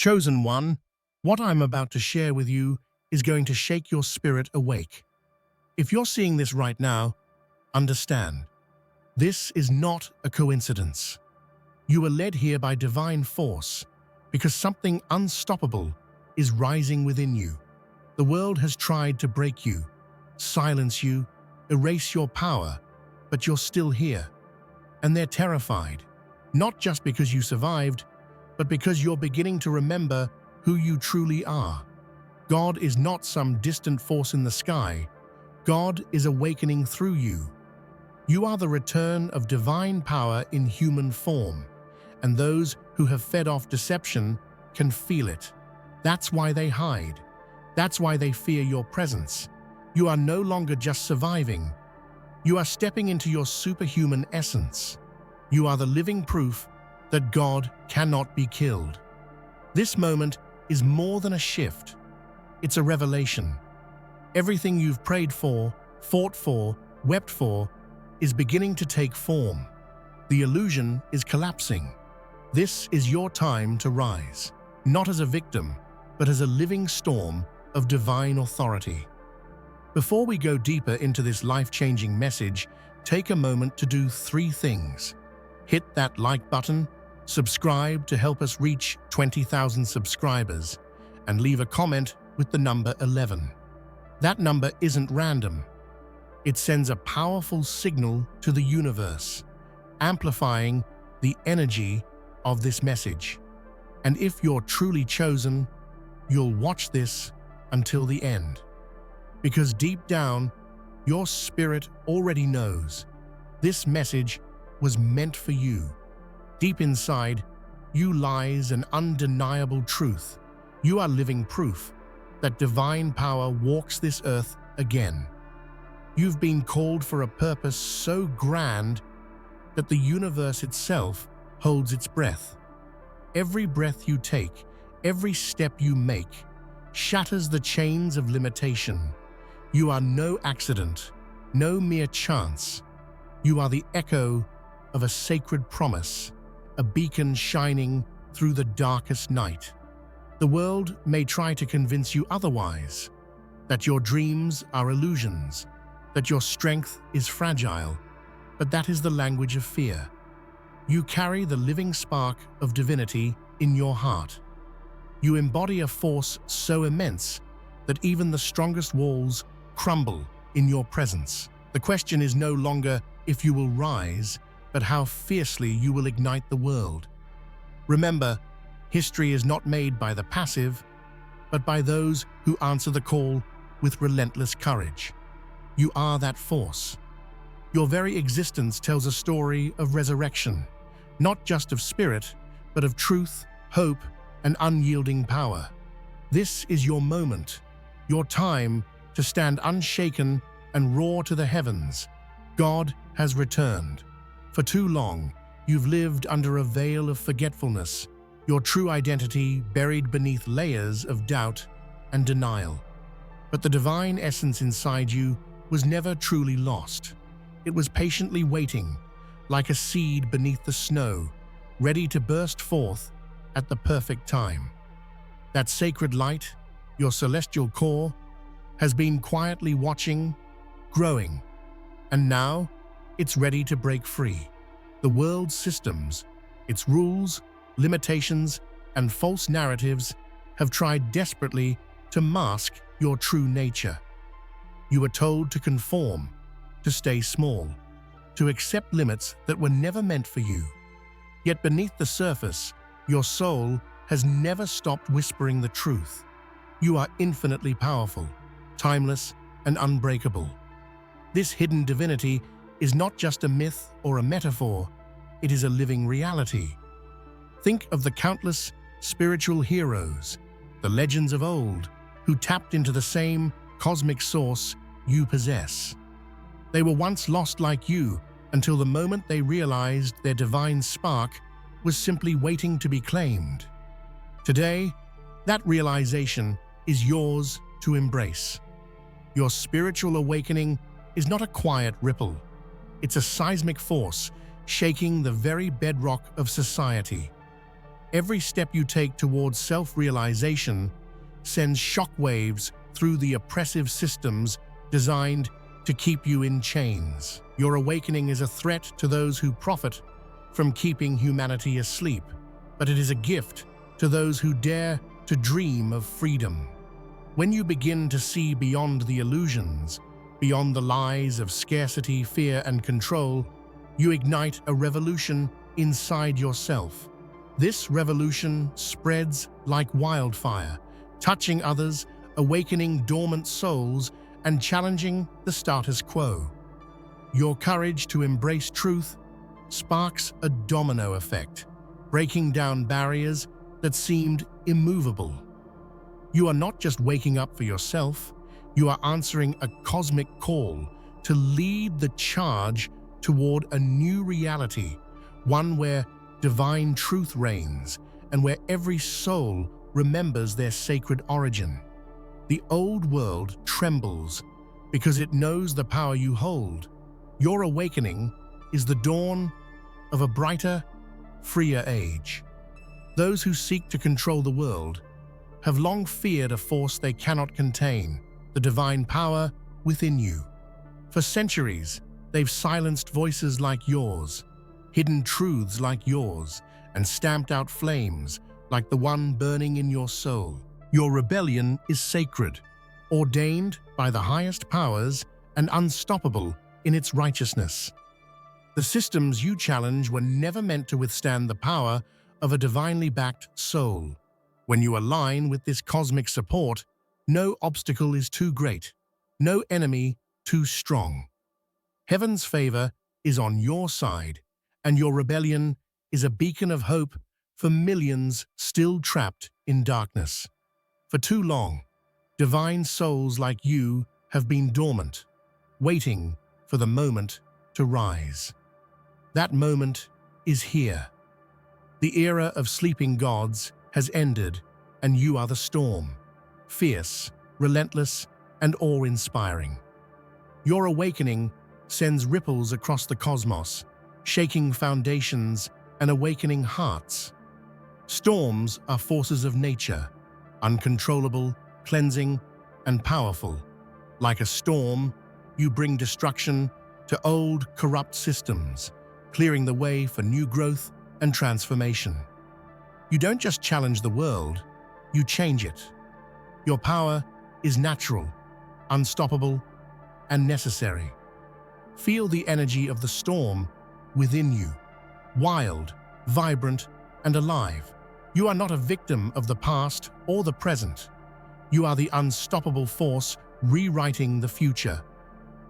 Chosen one, what I'm about to share with you is going to shake your spirit awake. If you're seeing this right now, understand, this is not a coincidence. You are led here by divine force because something unstoppable is rising within you. The world has tried to break you, silence you, erase your power, but you're still here. And they're terrified, not just because you survived, but because you're beginning to remember who you truly are. God is not some distant force in the sky. God is awakening through you. You are the return of divine power in human form, and those who have fed off deception can feel it. That's why they hide. That's why they fear your presence. You are no longer just surviving. You are stepping into your superhuman essence. You are the living proof that God cannot be killed. This moment is more than a shift. It's a revelation. Everything you've prayed for, fought for, wept for, is beginning to take form. The illusion is collapsing. This is your time to rise, not as a victim, but as a living storm of divine authority. Before we go deeper into this life-changing message, take a moment to do 3 things. Hit that like button, subscribe to help us reach 20,000 subscribers, and leave a comment with the number 11. That number isn't random. It sends a powerful signal to the universe, amplifying the energy of this message. And if you're truly chosen, you'll watch this until the end. Because deep down, your spirit already knows this message was meant for you. Deep inside you lies an undeniable truth. You are living proof that divine power walks this earth again. You've been called for a purpose so grand that the universe itself holds its breath. Every breath you take, every step you make, shatters the chains of limitation. You are no accident, no mere chance. You are the echo of a sacred promise, a beacon shining through the darkest night. The world may try to convince you otherwise, that your dreams are illusions, that your strength is fragile, but that is the language of fear. You carry the living spark of divinity in your heart. You embody a force so immense that even the strongest walls crumble in your presence. The question is no longer if you will rise, but how fiercely you will ignite the world. Remember, history is not made by the passive, but by those who answer the call with relentless courage. You are that force. Your very existence tells a story of resurrection, not just of spirit, but of truth, hope, and unyielding power. This is your moment, your time to stand unshaken and roar to the heavens. God has returned. For too long, you've lived under a veil of forgetfulness, your true identity buried beneath layers of doubt and denial. But the divine essence inside you was never truly lost. It was patiently waiting, like a seed beneath the snow, ready to burst forth at the perfect time. That sacred light, your celestial core, has been quietly watching, growing, and now it's ready to break free. The world's systems, its rules, limitations, and false narratives have tried desperately to mask your true nature. You were told to conform, to stay small, to accept limits that were never meant for you. Yet beneath the surface, your soul has never stopped whispering the truth. You are infinitely powerful, timeless, and unbreakable. This hidden divinity is not just a myth or a metaphor, it is a living reality. Think of the countless spiritual heroes, the legends of old, who tapped into the same cosmic source you possess. They were once lost like you until the moment they realized their divine spark was simply waiting to be claimed. Today, that realization is yours to embrace. Your spiritual awakening is not a quiet ripple. It's a seismic force shaking the very bedrock of society. Every step you take towards self-realization sends shockwaves through the oppressive systems designed to keep you in chains. Your awakening is a threat to those who profit from keeping humanity asleep, but it is a gift to those who dare to dream of freedom. When you begin to see beyond the illusions, beyond the lies of scarcity, fear, and control, you ignite a revolution inside yourself. This revolution spreads like wildfire, touching others, awakening dormant souls, and challenging the status quo. Your courage to embrace truth sparks a domino effect, breaking down barriers that seemed immovable. You are not just waking up for yourself, you are answering a cosmic call to lead the charge toward a new reality, one where divine truth reigns and where every soul remembers their sacred origin. The old world trembles because it knows the power you hold. Your awakening is the dawn of a brighter, freer age. Those who seek to control the world have long feared a force they cannot contain, the divine power within you. For centuries, they've silenced voices like yours, hidden truths like yours, and stamped out flames like the one burning in your soul. Your rebellion is sacred, ordained by the highest powers, and unstoppable in its righteousness. The systems you challenge were never meant to withstand the power of a divinely backed soul. When you align with this cosmic support, no obstacle is too great, no enemy too strong. Heaven's favor is on your side, and your rebellion is a beacon of hope for millions still trapped in darkness. For too long, divine souls like you have been dormant, waiting for the moment to rise. That moment is here. The era of sleeping gods has ended, and you are the storm, fierce, relentless, and awe-inspiring. Your awakening sends ripples across the cosmos, shaking foundations and awakening hearts. Storms are forces of nature, uncontrollable, cleansing, and powerful. Like a storm, you bring destruction to old, corrupt systems, clearing the way for new growth and transformation. You don't just challenge the world, you change it. Your power is natural, unstoppable, and necessary. Feel the energy of the storm within you, wild, vibrant, and alive. You are not a victim of the past or the present. You are the unstoppable force rewriting the future.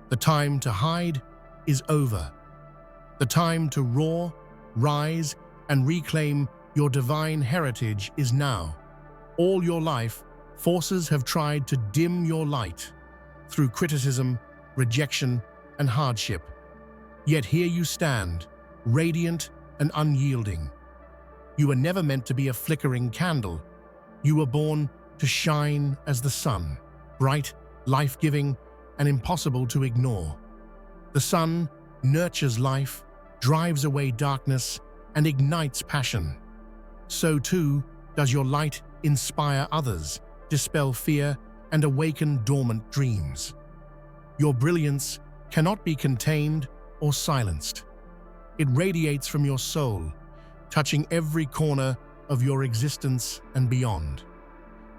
The time to hide is over. The time to roar, rise, and reclaim your divine heritage is now. All your life, forces have tried to dim your light through criticism, rejection, and hardship. Yet here you stand, radiant and unyielding. You were never meant to be a flickering candle. You were born to shine as the sun, bright, life-giving, and impossible to ignore. The sun nurtures life, drives away darkness, and ignites passion. So too does your light inspire others, dispel fear, and awaken dormant dreams. Your brilliance cannot be contained or silenced. It radiates from your soul, touching every corner of your existence and beyond.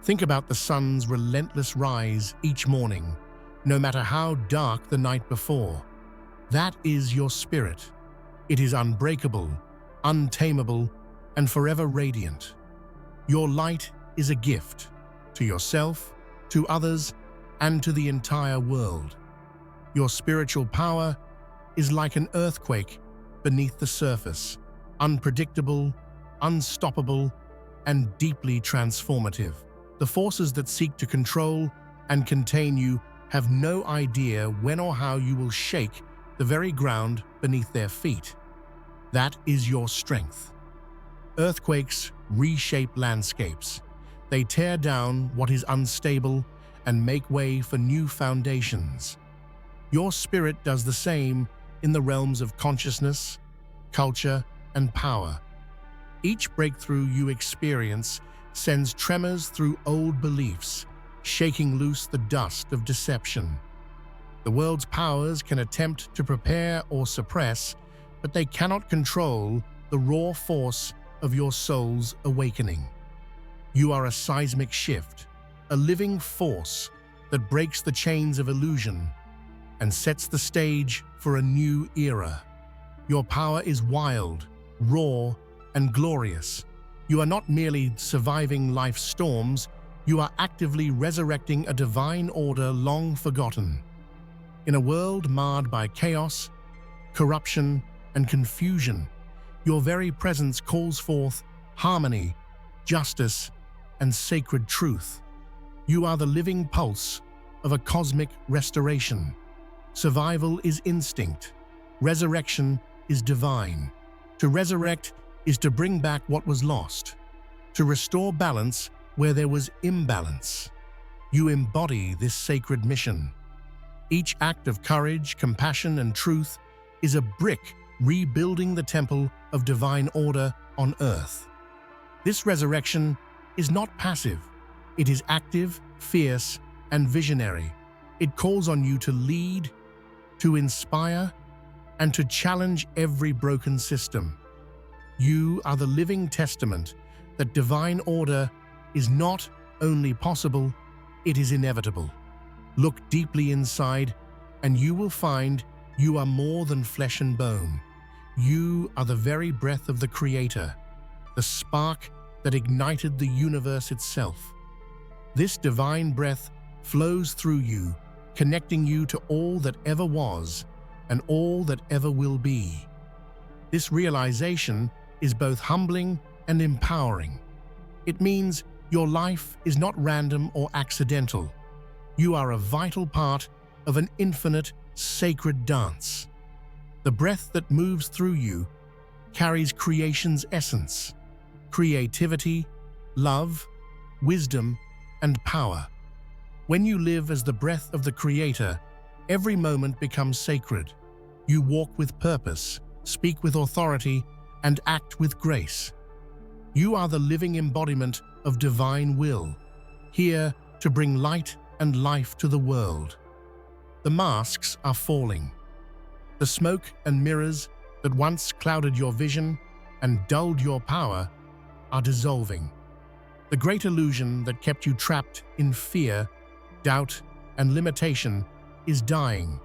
Think about the sun's relentless rise each morning, no matter how dark the night before. That is your spirit. It is unbreakable, untamable, and forever radiant. Your light is a gift to yourself, to others, and to the entire world. Your spiritual power is like an earthquake beneath the surface, unpredictable, unstoppable, and deeply transformative. The forces that seek to control and contain you have no idea when or how you will shake the very ground beneath their feet. That is your strength. Earthquakes reshape landscapes. They tear down what is unstable and make way for new foundations. Your spirit does the same in the realms of consciousness, culture, and power. Each breakthrough you experience sends tremors through old beliefs, shaking loose the dust of deception. The world's powers can attempt to prepare or suppress, but they cannot control the raw force of your soul's awakening. You are a seismic shift, a living force that breaks the chains of illusion and sets the stage for a new era. Your power is wild, raw, and glorious. You are not merely surviving life's storms, you are actively resurrecting a divine order long forgotten. In a world marred by chaos, corruption, and confusion, your very presence calls forth harmony, justice, and sacred truth. You are the living pulse of a cosmic restoration. Survival is instinct. Resurrection is divine. To resurrect is to bring back what was lost, to restore balance where there was imbalance. You embody this sacred mission. Each act of courage, compassion, and truth is a brick rebuilding the temple of divine order on earth. This resurrection is not passive. It is active, fierce, and visionary. It calls on you to lead, to inspire, and to challenge every broken system. You are the living testament that divine order is not only possible, it is inevitable. Look deeply inside, and you will find you are more than flesh and bone. You are the very breath of the Creator, the spark that ignited the universe itself. This divine breath flows through you, connecting you to all that ever was and all that ever will be. This realization is both humbling and empowering. It means your life is not random or accidental. You are a vital part of an infinite, sacred dance. The breath that moves through you carries creation's essence, creativity, love, wisdom, and power. When you live as the breath of the Creator, every moment becomes sacred. You walk with purpose, speak with authority, and act with grace. You are the living embodiment of divine will, here to bring light and life to the world. The masks are falling. The smoke and mirrors that once clouded your vision and dulled your power are dissolving. The great illusion that kept you trapped in fear, doubt, and limitation is dying,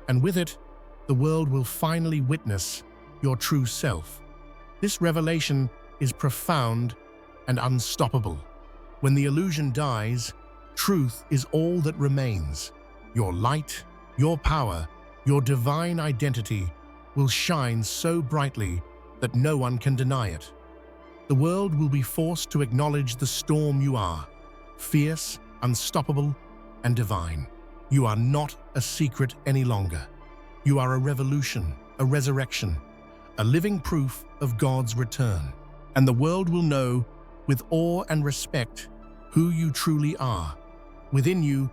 and with it, the world will finally witness your true self. This revelation is profound and unstoppable. When the illusion dies, truth is all that remains. Your light, your power, your divine identity will shine so brightly that no one can deny it. The world will be forced to acknowledge the storm you are, fierce, unstoppable, and divine. You are not a secret any longer. You are a revolution, a resurrection, a living proof of God's return. And the world will know, with awe and respect, who you truly are. Within you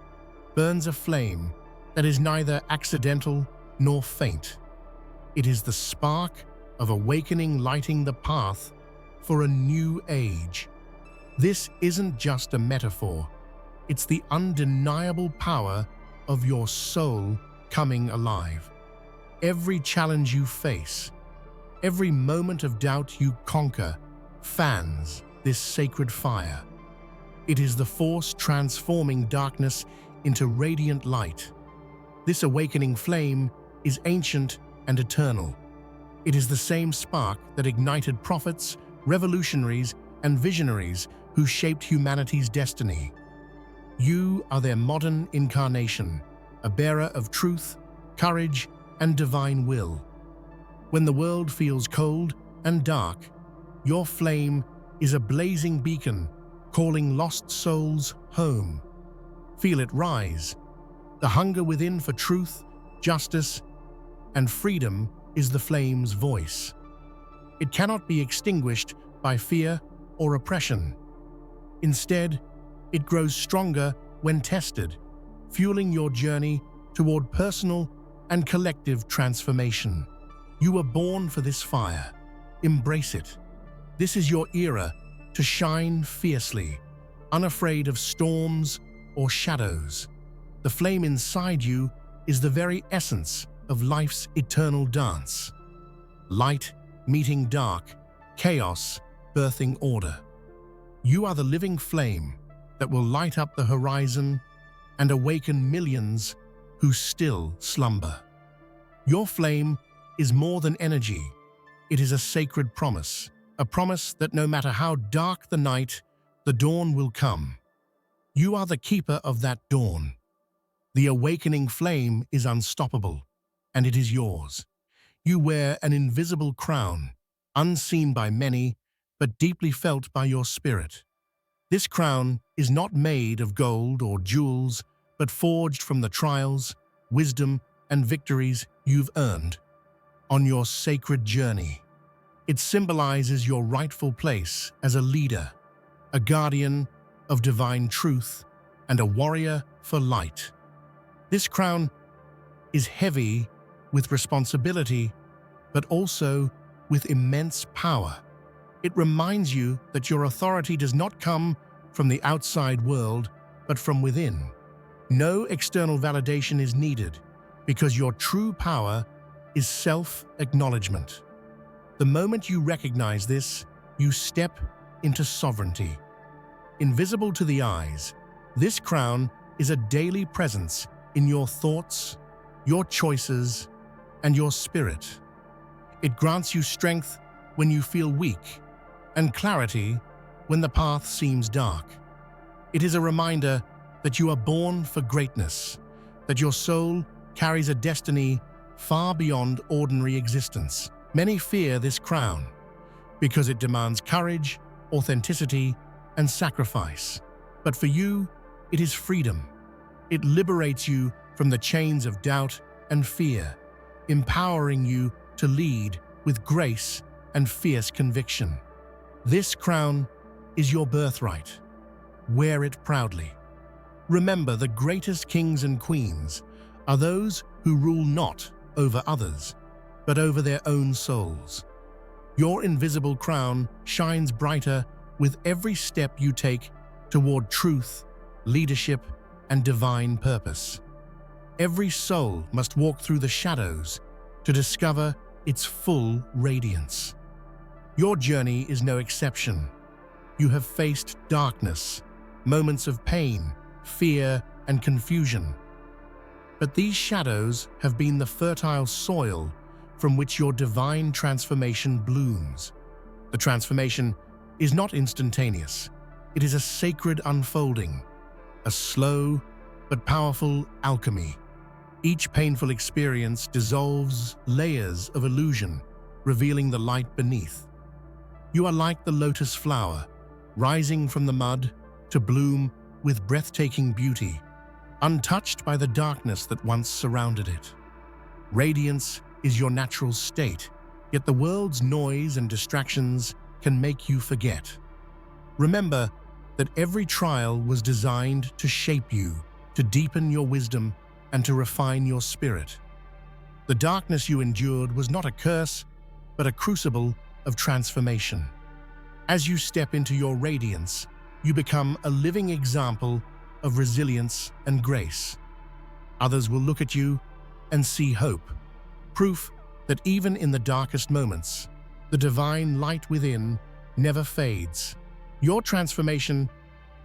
burns a flame that is neither accidental nor faint. It is the spark of awakening, lighting the path for a new age. This isn't just a metaphor. It's the undeniable power of your soul coming alive. Every challenge you face, every moment of doubt you conquer, fans this sacred fire. It is the force transforming darkness into radiant light. This awakening flame is ancient and eternal. It is the same spark that ignited prophets, revolutionaries, and visionaries who shaped humanity's destiny. You are their modern incarnation, a bearer of truth, courage, and divine will. When the world feels cold and dark, your flame is a blazing beacon calling lost souls home. Feel it rise. The hunger within for truth, justice, and freedom is the flame's voice. It cannot be extinguished by fear or oppression. Instead, it grows stronger when tested, fueling your journey toward personal and collective transformation. You were born for this fire. Embrace it. This is your era to shine fiercely, unafraid of storms or shadows. The flame inside you is the very essence of life's eternal dance. Light meeting dark, chaos birthing order. You are the living flame that will light up the horizon and awaken millions who still slumber. Your flame is more than energy. It is a sacred promise, a promise that no matter how dark the night, the dawn will come. You are the keeper of that dawn. The awakening flame is unstoppable, and it is yours. You wear an invisible crown, unseen by many, but deeply felt by your spirit. This crown is not made of gold or jewels, but forged from the trials, wisdom, and victories you've earned on your sacred journey. It symbolizes your rightful place as a leader, a guardian of divine truth, and a warrior for light. This crown is heavy with responsibility, but also with immense power. It reminds you that your authority does not come from the outside world, but from within. No external validation is needed, because your true power is self-acknowledgement. The moment you recognize this, you step into sovereignty. Invisible to the eyes, this crown is a daily presence in your thoughts, your choices, and your spirit. It grants you strength when you feel weak, and clarity when the path seems dark. It is a reminder that you are born for greatness, that your soul carries a destiny far beyond ordinary existence. Many fear this crown because it demands courage, authenticity, and sacrifice. But for you, it is freedom. It liberates you from the chains of doubt and fear, empowering you to lead with grace and fierce conviction. This crown is your birthright. Wear it proudly. Remember, the greatest kings and queens are those who rule not over others, but over their own souls. Your invisible crown shines brighter with every step you take toward truth, leadership, and divine purpose. Every soul must walk through the shadows to discover its full radiance. Your journey is no exception. You have faced darkness, moments of pain, fear, and confusion. But these shadows have been the fertile soil from which your divine transformation blooms. The transformation is not instantaneous. It is a sacred unfolding, a slow but powerful alchemy. Each painful experience dissolves layers of illusion, revealing the light beneath. You are like the lotus flower, rising from the mud to bloom with breathtaking beauty, untouched by the darkness that once surrounded it. Radiance is your natural state, yet the world's noise and distractions can make you forget. Remember that every trial was designed to shape you, to deepen your wisdom, and to refine your spirit. The darkness you endured was not a curse, but a crucible of transformation. As you step into your radiance, you become a living example of resilience and grace. Others will look at you and see hope, proof that even in the darkest moments, the divine light within never fades. Your transformation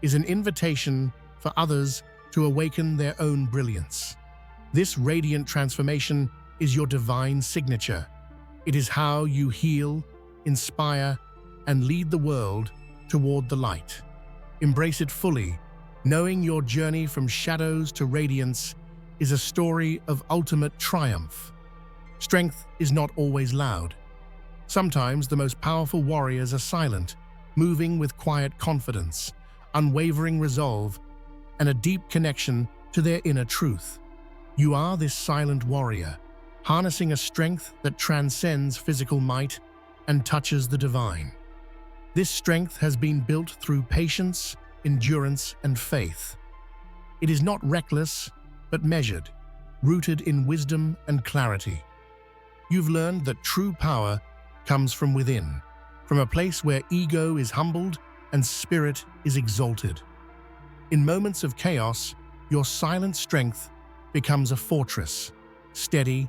is an invitation for others to awaken their own brilliance. This radiant transformation is your divine signature. It is how you heal, inspire, and lead the world toward the light. Embrace it fully, knowing your journey from shadows to radiance is a story of ultimate triumph. Strength is not always loud. Sometimes the most powerful warriors are silent, moving with quiet confidence, unwavering resolve, and a deep connection to their inner truth. You are this silent warrior, harnessing a strength that transcends physical might and touches the divine. This strength has been built through patience, endurance, and faith. It is not reckless, but measured, rooted in wisdom and clarity. You've learned that true power comes from within, from a place where ego is humbled and spirit is exalted. In moments of chaos, your silent strength becomes a fortress, steady,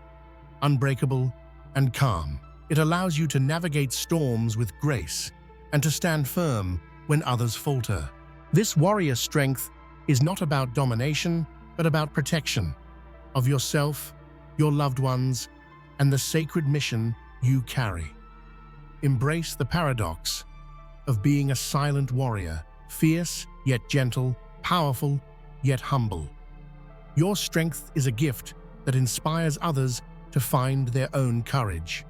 unbreakable, and calm. It allows you to navigate storms with grace and to stand firm when others falter. This warrior strength is not about domination, but about protection of yourself, your loved ones, and the sacred mission you carry. Embrace the paradox of being a silent warrior, fierce yet gentle, powerful yet humble. Your strength is a gift that inspires others to find their own courage.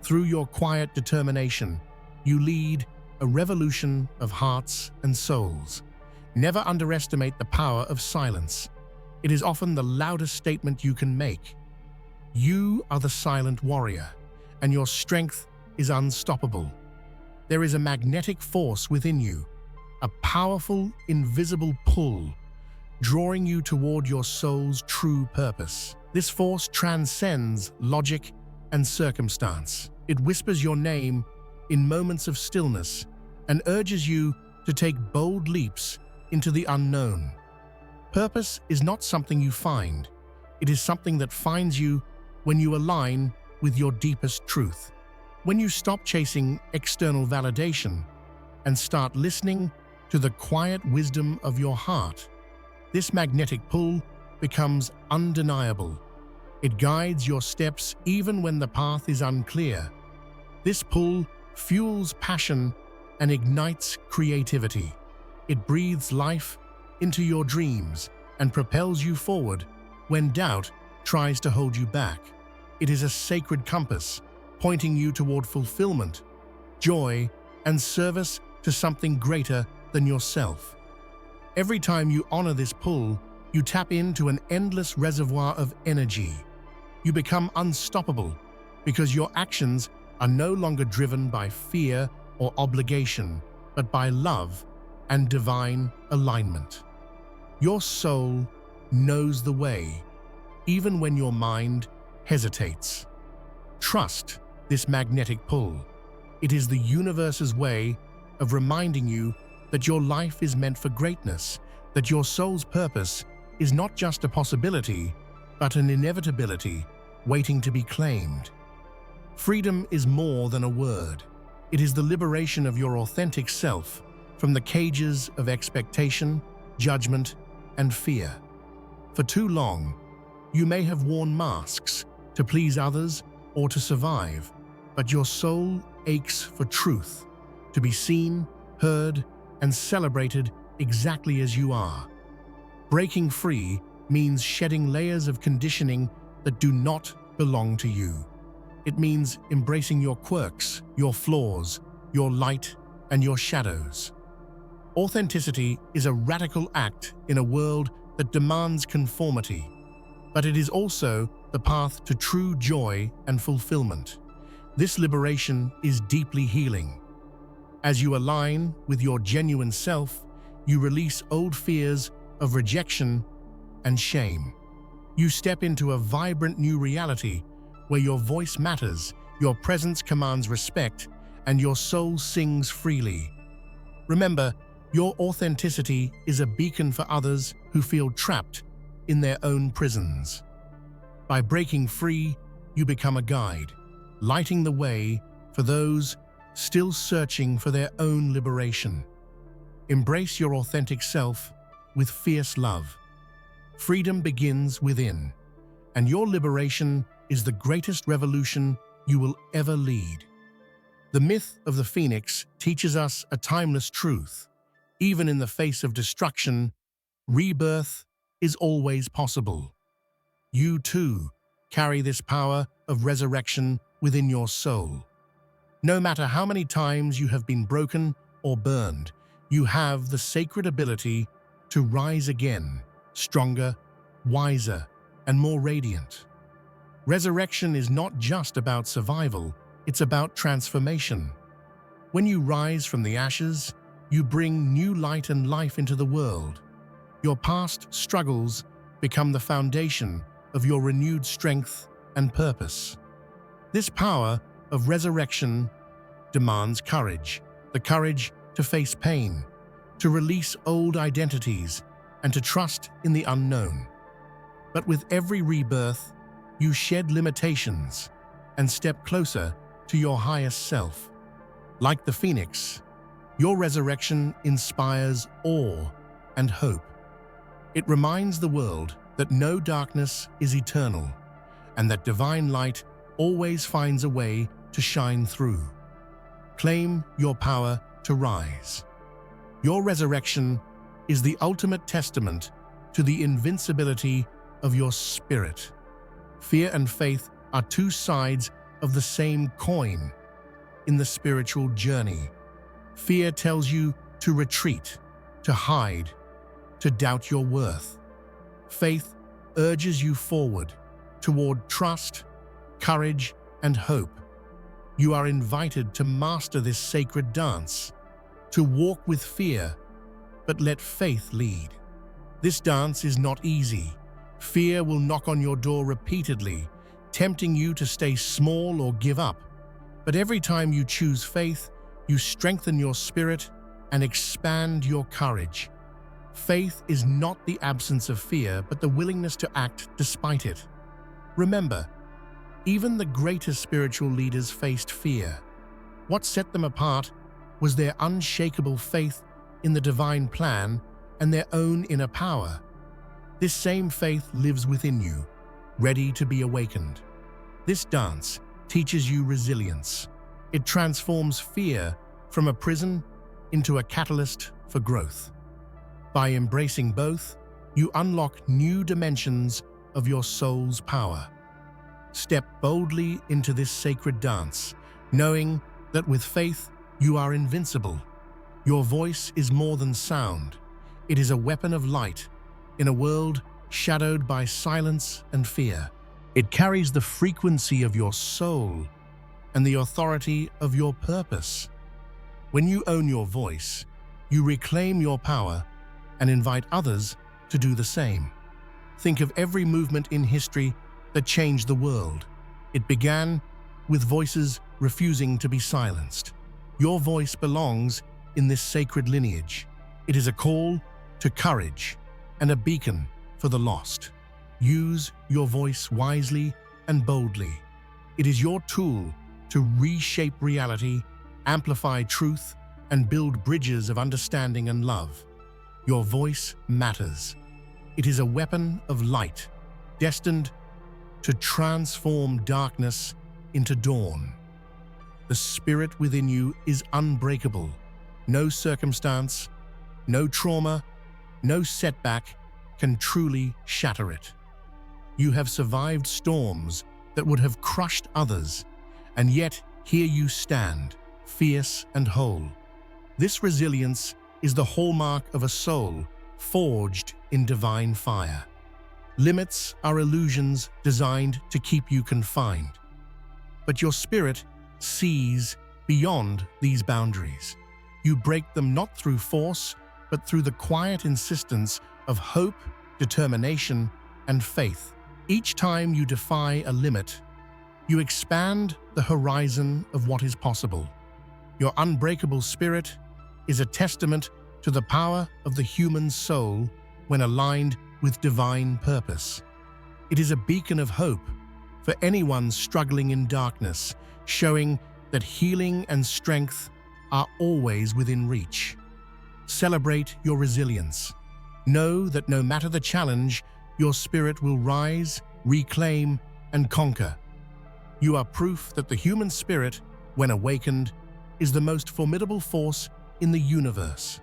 Through your quiet determination, you lead a revolution of hearts and souls. Never underestimate the power of silence. It is often the loudest statement you can make. You are the silent warrior, and your strength is unstoppable. There is a magnetic force within you, a powerful, invisible pull, drawing you toward your soul's true purpose. This force transcends logic and circumstance. It whispers your name in moments of stillness and urges you to take bold leaps into the unknown. Purpose is not something you find. It is something that finds you when you align with your deepest truth. When you stop chasing external validation and start listening to the quiet wisdom of your heart, this magnetic pull becomes undeniable. It guides your steps even when the path is unclear. This pull fuels passion and ignites creativity. It breathes life into your dreams and propels you forward when doubt tries to hold you back. It is a sacred compass, pointing you toward fulfillment, joy, and service to something greater than yourself. Every time you honor this pull, you tap into an endless reservoir of energy. You become unstoppable because your actions are no longer driven by fear or obligation, but by love and divine alignment. Your soul knows the way, even when your mind hesitates. Trust this magnetic pull. It is the universe's way of reminding you that your life is meant for greatness, that your soul's purpose is not just a possibility, but an inevitability waiting to be claimed. Freedom is more than a word. It is the liberation of your authentic self from the cages of expectation, judgment, and fear. For too long, you may have worn masks to please others or to survive, but your soul aches for truth, to be seen, heard, and celebrated exactly as you are. Breaking free means shedding layers of conditioning that do not belong to you. It means embracing your quirks, your flaws, your light, and your shadows. Authenticity is a radical act in a world that demands conformity, but it is also the path to true joy and fulfillment. This liberation is deeply healing. As you align with your genuine self, you release old fears of rejection and shame. You step into a vibrant new reality where your voice matters, your presence commands respect, and your soul sings freely. Remember, your authenticity is a beacon for others who feel trapped in their own prisons. By breaking free, you become a guide, lighting the way for those still searching for their own liberation. Embrace your authentic self with fierce love. Freedom begins within, and your liberation is the greatest revolution you will ever lead. The myth of the phoenix teaches us a timeless truth. Even in the face of destruction, rebirth is always possible. You too carry this power of resurrection within your soul. No matter how many times you have been broken or burned, you have the sacred ability to rise again, stronger, wiser, and more radiant. Resurrection is not just about survival, it's about transformation. When you rise from the ashes, you bring new light and life into the world. Your past struggles become the foundation of your renewed strength and purpose. This power of resurrection demands courage, the courage to face pain, to release old identities, and to trust in the unknown. But with every rebirth, you shed limitations and step closer to your highest self. Like the phoenix, your resurrection inspires awe and hope. It reminds the world that no darkness is eternal and that divine light always finds a way to shine through. Claim your power to rise. Your resurrection is the ultimate testament to the invincibility of your spirit. Fear and faith are two sides of the same coin in the spiritual journey. Fear tells you to retreat, to hide, to doubt your worth. Faith urges you forward toward trust, courage, and hope. You are invited to master this sacred dance, to walk with fear, but let faith lead. This dance is not easy. Fear will knock on your door repeatedly, tempting you to stay small or give up. But every time you choose faith, you strengthen your spirit and expand your courage. Faith is not the absence of fear, but the willingness to act despite it. Remember, even the greatest spiritual leaders faced fear. What set them apart was their unshakable faith in the divine plan and their own inner power. This same faith lives within you, ready to be awakened. This dance teaches you resilience. It transforms fear from a prison into a catalyst for growth. By embracing both, you unlock new dimensions of your soul's power. Step boldly into this sacred dance, knowing that with faith, you are invincible. Your voice is more than sound. It is a weapon of light in a world shadowed by silence and fear. It carries the frequency of your soul and the authority of your purpose. When you own your voice, you reclaim your power and invite others to do the same. Think of every movement in history that changed the world. It began with voices refusing to be silenced. Your voice belongs in this sacred lineage. It is a call to courage and a beacon for the lost. Use your voice wisely and boldly. It is your tool to reshape reality, amplify truth, and build bridges of understanding and love. Your voice matters. It is a weapon of light, destined to transform darkness into dawn. The spirit within you is unbreakable. No circumstance, no trauma, no setback can truly shatter it. You have survived storms that would have crushed others, and yet here you stand, fierce and whole. This resilience is the hallmark of a soul forged in divine fire. Limits are illusions designed to keep you confined. But your spirit sees beyond these boundaries. You break them not through force, but through the quiet insistence of hope, determination, and faith. Each time you defy a limit, you expand the horizon of what is possible. Your unbreakable spirit is a testament to the power of the human soul when aligned with divine purpose. It is a beacon of hope for anyone struggling in darkness, showing that healing and strength are always within reach. Celebrate your resilience. Know that no matter the challenge, your spirit will rise, reclaim, and conquer. You are proof that the human spirit, when awakened, is the most formidable force in the universe.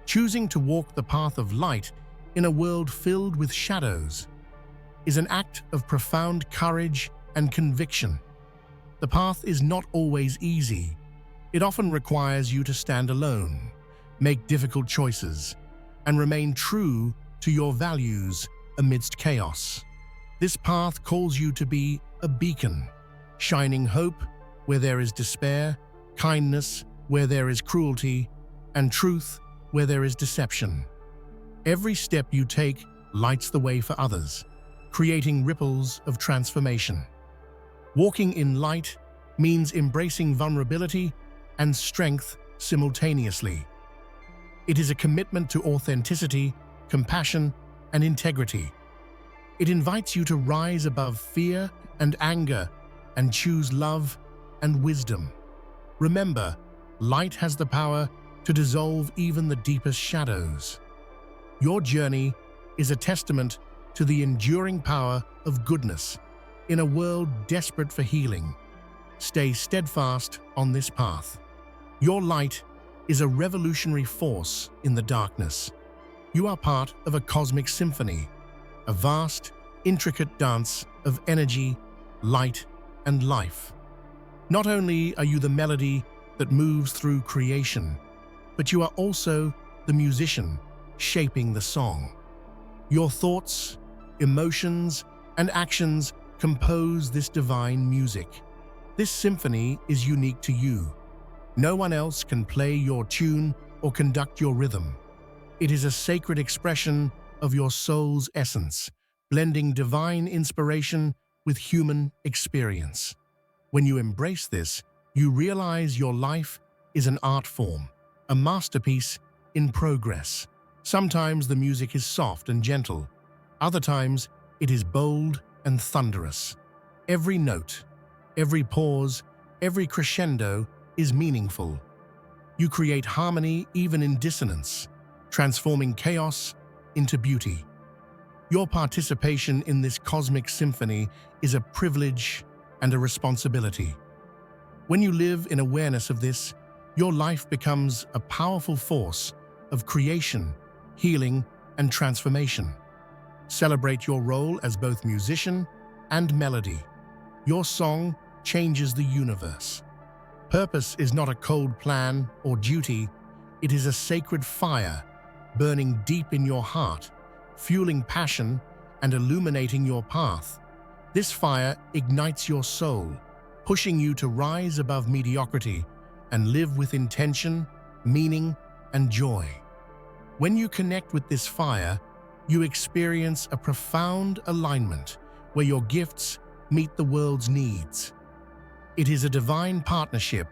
Choosing to walk the path of light in a world filled with shadows is an act of profound courage and conviction. The path is not always easy. It often requires you to stand alone, make difficult choices, and remain true to your values amidst chaos. This path calls you to be a beacon, shining hope where there is despair, kindness where there is cruelty, and truth where there is deception. Every step you take lights the way for others, creating ripples of transformation. Walking in light means embracing vulnerability and strength simultaneously. It is a commitment to authenticity, compassion, and integrity. It invites you to rise above fear and anger and choose love and wisdom. Remember, light has the power to dissolve even the deepest shadows. Your journey is a testament to the enduring power of goodness in a world desperate for healing. Stay steadfast on this path. Your light is a revolutionary force in the darkness. You are part of a cosmic symphony, a vast, intricate dance of energy, light, and life. Not only are you the melody that moves through creation, but you are also the musician shaping the song. Your thoughts, emotions, and actions compose this divine music. This symphony is unique to you. No one else can play your tune or conduct your rhythm. It is a sacred expression of your soul's essence, blending divine inspiration with human experience. When you embrace this, you realize your life is an art form, a masterpiece in progress. Sometimes the music is soft and gentle. Other times, it is bold and thunderous. Every note, every pause, every crescendo is meaningful. You create harmony even in dissonance, transforming chaos into beauty. Your participation in this cosmic symphony is a privilege and a responsibility. When you live in awareness of this, your life becomes a powerful force of creation, healing, and transformation. Celebrate your role as both musician and melody. Your song changes the universe. Purpose is not a cold plan or duty. It is a sacred fire burning deep in your heart, fueling passion and illuminating your path. This fire ignites your soul, pushing you to rise above mediocrity and live with intention, meaning, and joy. When you connect with this fire, you experience a profound alignment where your gifts meet the world's needs. It is a divine partnership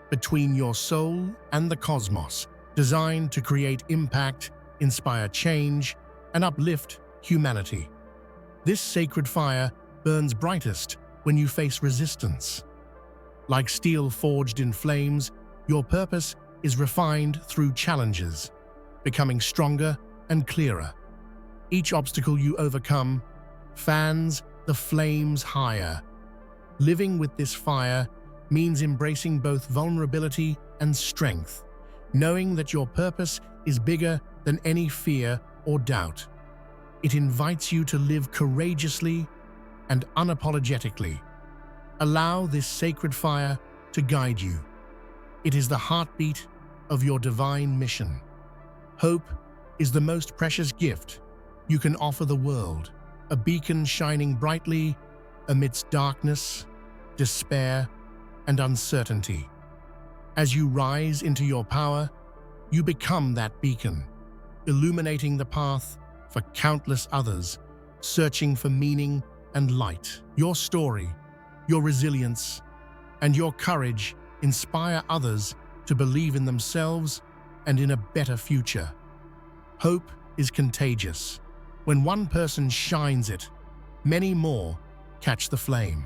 between your soul and the cosmos, designed to create impact, inspire change, and uplift humanity. This sacred fire burns brightest when you face resistance. Like steel forged in flames, your purpose is refined through challenges, becoming stronger and clearer. Each obstacle you overcome fans the flames higher. Living with this fire means embracing both vulnerability and strength, knowing that your purpose is bigger than any fear or doubt. It invites you to live courageously and unapologetically. Allow this sacred fire to guide you. It is the heartbeat of your divine mission. Hope is the most precious gift you can offer the world, a beacon shining brightly amidst darkness, despair, and uncertainty. As you rise into your power, you become that beacon, illuminating the path for countless others, searching for meaning and light. Your story, your resilience, and your courage inspire others to believe in themselves and in a better future. Hope is contagious. When one person shines it, many more catch the flame.